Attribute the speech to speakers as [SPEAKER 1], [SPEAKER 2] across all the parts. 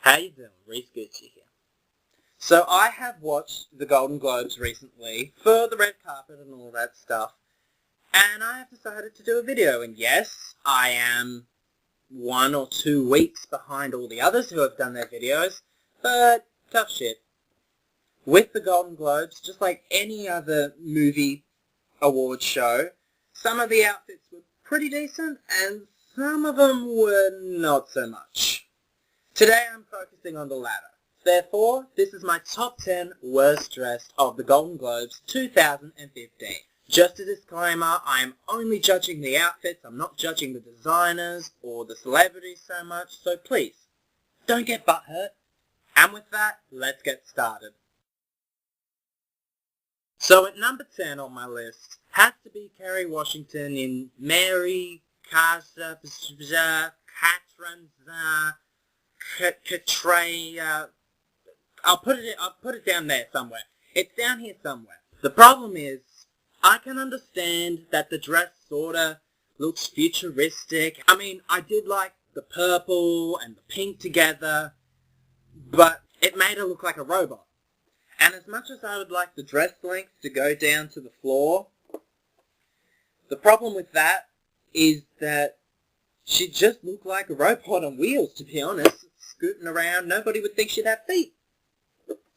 [SPEAKER 1] How you doing? Reese Gucci here. So I have watched the Golden Globes recently for the red carpet and all that stuff, and I have decided to do a video. And yes, I am 1 or 2 weeks behind all the others who have done their videos, but tough shit. With the Golden Globes, just like any other movie award show, some of the outfits were pretty decent, and some of them were not so much. Today I'm focusing on the latter. Therefore, this is my top 10 worst dressed of the Golden Globes 2015. Just a disclaimer, I am only judging the outfits, I'm not judging the designers or the celebrities so much, so please, don't get butthurt. And with that, let's get started. So at number 10 on my list has to be Kerry Washington in Mary Casa Katray. I'll put it down there somewhere. It's down here somewhere. The problem is, I can understand that the dress sorta looks futuristic. I mean, I did like the purple and the pink together, but it made her look like a robot. And as much as I would like the dress length to go down to the floor, the problem with that is that she just looked like a robot on wheels, to be honest. Scooting around, nobody would think she'd have feet.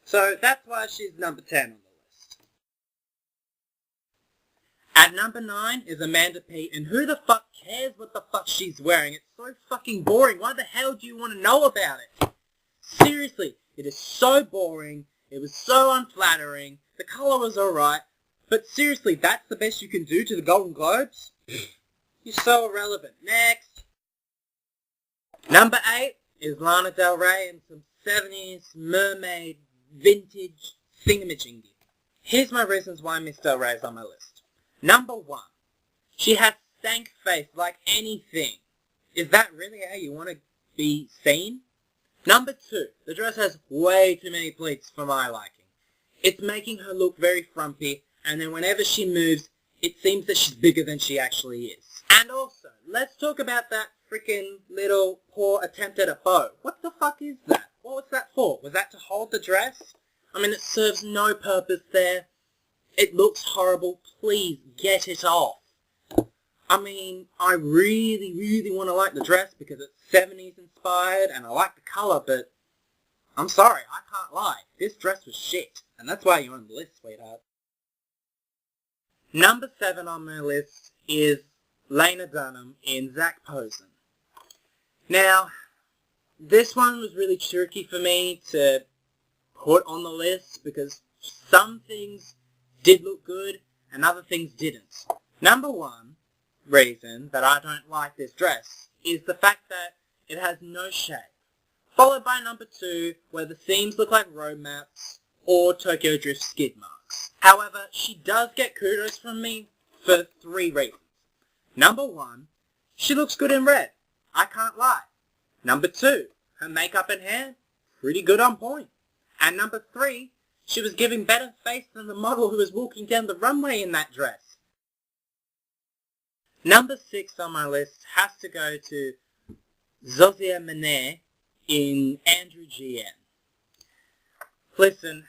[SPEAKER 1] So that's why she's number 10 on the list. At number 9 is Amanda Peet, and who the fuck cares what the fuck she's wearing? It's so fucking boring. Why the hell do you want to know about it? Seriously, it is so boring. It was so unflattering. The colour was alright. But seriously, that's the best you can do to the Golden Globes? You're so irrelevant. Next. Number 8 is Lana Del Rey in some 70s mermaid vintage thingamajiggy. Here's my reasons why Miss Del Rey is on my list. Number 1. She has stank face like anything. Is that really how you want to be seen? Number 2. The dress has way too many pleats for my liking. It's making her look very frumpy, and then whenever she moves, it seems that she's bigger than she actually is. And also, let's talk about that freaking little poor attempt at a bow. What the fuck is that? What was that for? Was that to hold the dress? I mean, it serves no purpose there. It looks horrible. Please, get it off. I mean, I really, really want to like the dress because it's 70s inspired and I like the colour, but I'm sorry, I can't lie. This dress was shit, and that's why you're on the list, sweetheart. Number 7 on my list is Lena Dunham in Zac Posen. Now, this one was really tricky for me to put on the list because some things did look good and other things didn't. Number 1 reason that I don't like this dress is the fact that it has no shape. Followed by number 2, where the seams look like road maps or Tokyo Drift skid marks. However, she does get kudos from me for 3 reasons. Number 1, she looks good in red. I can't lie. Number 2, her makeup and hair, pretty good on point. And number 3, she was giving better face than the model who was walking down the runway in that dress. Number 6 on my list has to go to Zozia Manet in Andrew GN. Listen,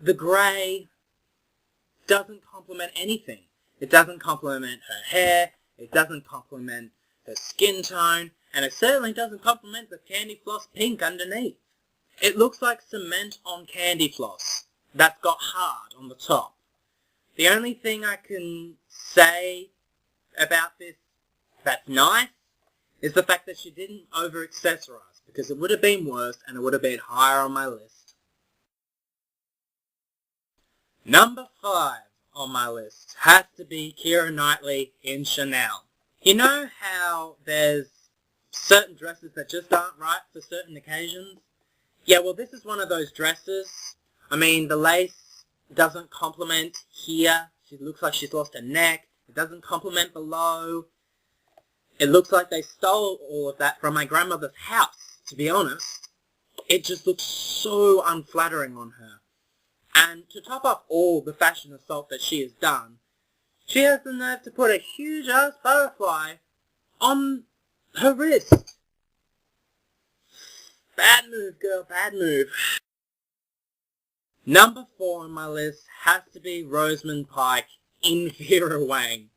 [SPEAKER 1] the grey doesn't complement anything. It doesn't complement her hair, it doesn't complement her skin tone, and it certainly doesn't complement the candy floss pink underneath. It looks like cement on candy floss that's got hard on the top. The only thing I can say about this that's nice is the fact that she didn't over-accessorize, because it would have been worse and it would have been higher on my list. Number 5 on my list has to be Keira Knightley in Chanel. You know how there's certain dresses that just aren't right for certain occasions? Yeah, well, this is one of those dresses. I mean, the lace doesn't complement here. She looks like she's lost her neck. It doesn't complement below. It looks like they stole all of that from my grandmother's house, to be honest. It just looks so unflattering on her. And to top off all the fashion assault that she has done, she has the nerve to put a huge-ass butterfly on her wrist. Bad move, girl, bad move. Number 4 on my list has to be Rosamund Pike in Vera Wang.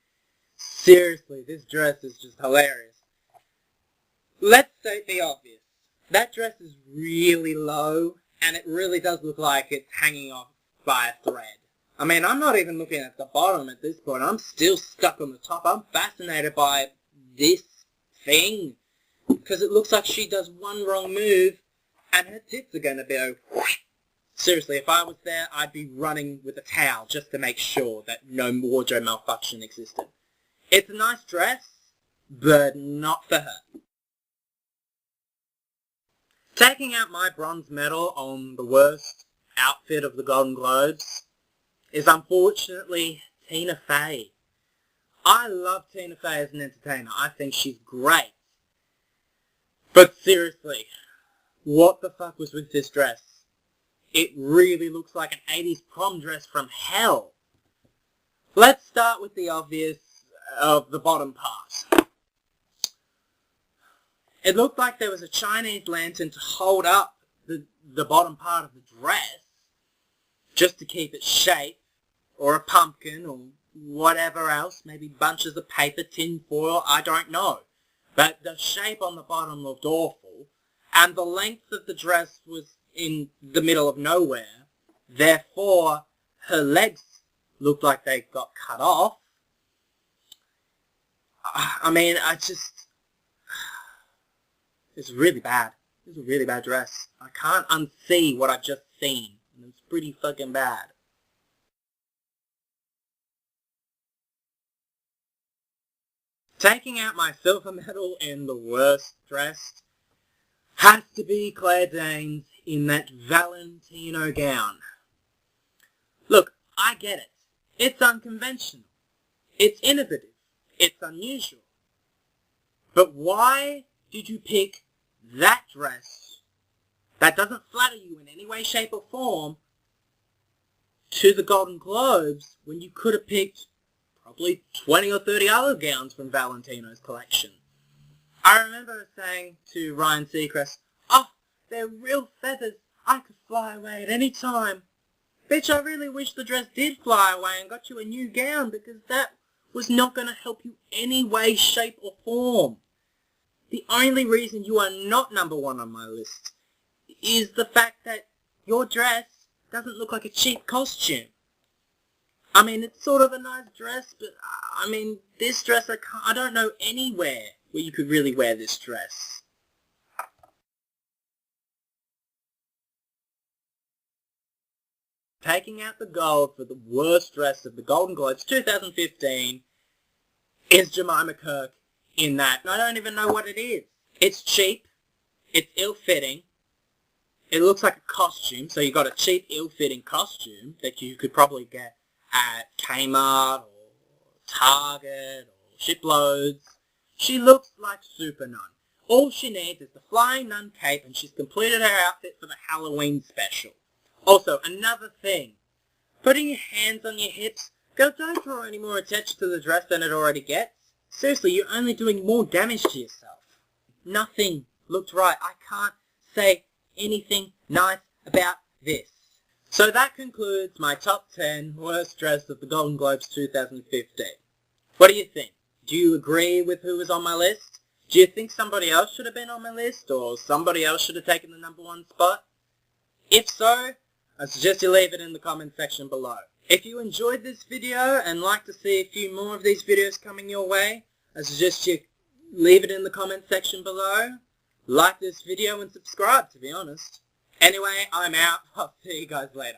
[SPEAKER 1] Seriously, this dress is just hilarious. Let's state the obvious. That dress is really low, and it really does look like it's hanging off by a thread. I mean, I'm not even looking at the bottom at this point. I'm still stuck on the top. I'm fascinated by this thing, because it looks like she does one wrong move, and her tits are going to go whoosh. Seriously, if I was there, I'd be running with a towel just to make sure that no wardrobe malfunction existed. It's a nice dress, but not for her. Taking out my bronze medal on the worst outfit of the Golden Globes is unfortunately Tina Fey. I love Tina Fey as an entertainer. I think she's great. But seriously, what the fuck was with this dress? It really looks like an 80s prom dress from hell. Let's start with the obvious of the bottom part. It looked like there was a Chinese lantern to hold up the bottom part of the dress, just to keep its shape, or a pumpkin, or whatever else, maybe bunches of paper, tin foil, I don't know. But the shape on the bottom looked awful, and the length of the dress was in the middle of nowhere. Therefore, her legs looked like they got cut off. I mean, it's really bad. It's a really bad dress. I can't unsee what I've just seen. And it's pretty fucking bad. Taking out my silver medal in the worst dressed has to be Claire Danes in that Valentino gown. Look, I get it. It's unconventional. It's innovative. It's unusual. But why did you pick that dress that doesn't flatter you in any way, shape or form to the Golden Globes when you could have picked probably 20 or 30 other gowns from Valentino's collection? I remember saying to Ryan Seacrest, "Oh, they're real feathers. I could fly away at any time." Bitch, I really wish the dress did fly away and got you a new gown, because that was not going to help you any way, shape or form. The only reason you are not number 1 on my list is the fact that your dress doesn't look like a cheap costume. I mean, it's sort of a nice dress, but I mean, this dress, I don't know anywhere where you could really wear this dress. Taking out the gold for the worst dress of the Golden Globes 2015 is Jemima Kirk in that. And I don't even know what it is. It's cheap. It's ill-fitting. It looks like a costume, so you got a cheap, ill-fitting costume that you could probably get at Kmart or Target or Shiploads. She looks like Super Nun. All she needs is the Flying Nun cape, and she's completed her outfit for the Halloween special. Also, another thing. Putting your hands on your hips, girl, don't draw any more attention to the dress than it already gets. Seriously, you're only doing more damage to yourself. Nothing looked right. I can't say anything nice about this. So that concludes my top 10 worst dress of the Golden Globes 2015. What do you think? Do you agree with who was on my list? Do you think somebody else should have been on my list, or somebody else should have taken the number 1 spot? If so, I suggest you leave it in the comment section below. If you enjoyed this video and like to see a few more of these videos coming your way, I suggest you leave it in the comment section below. Like this video and subscribe, to be honest. Anyway, I'm out. I'll see you guys later.